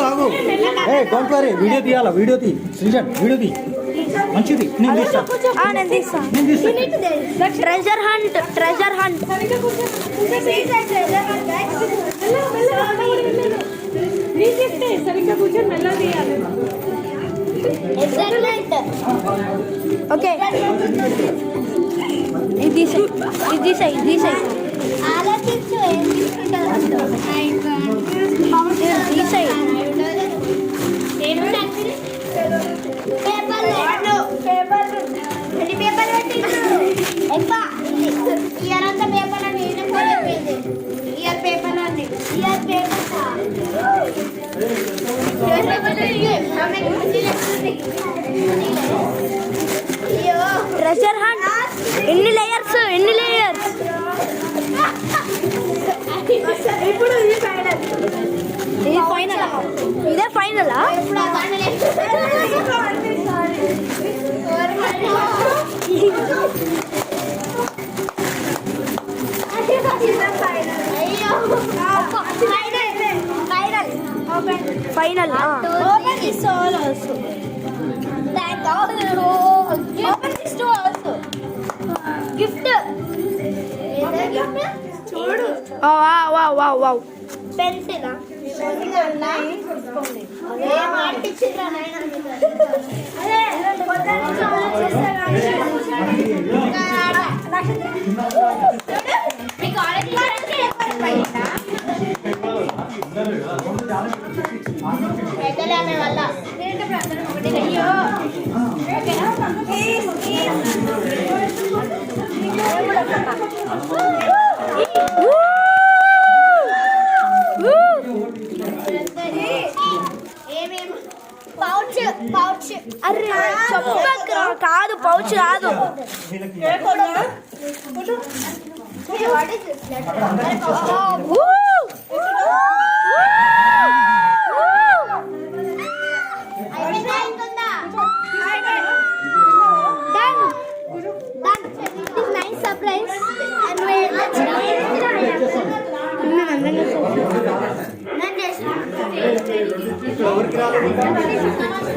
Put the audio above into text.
ఆగు. ఏ don't worry, video తీయాలా? Video తీ సృజన్, వీడియో తీ. మంచిది, నేను తీస్తా. Treasure hunt, treasure hunt. సరిగ్గా కూర్చొని మెల్లగా తీయాలి. ఓకే, ఇది సై ఆలోచించు ఏం తీసుకుంటారు. ఇయరంతా పేపర్ అని చెప్పింది. ఇయర్ పేపర్ అని ఇయర్ పేపర్ ట్రెజర్ హంట్. ఎన్ని లేయర్స్, ఎన్ని లేయర్స్? ఇప్పుడు ఇది ఫైనల్. ఇది ఫైనల్, ఇదే ఫైనలా? Final Open this all also. Thank God. Open this too also. Gift. చూడు. వావ్. పెన్సిల్ మార్పించిరా నాయన. పెద్దలే వల్ల అయ్యో పౌచ్ పౌచ్. అరే కాదు, పౌచ్ కాదు. Nice surprise. ఎవరికి రాలేదు?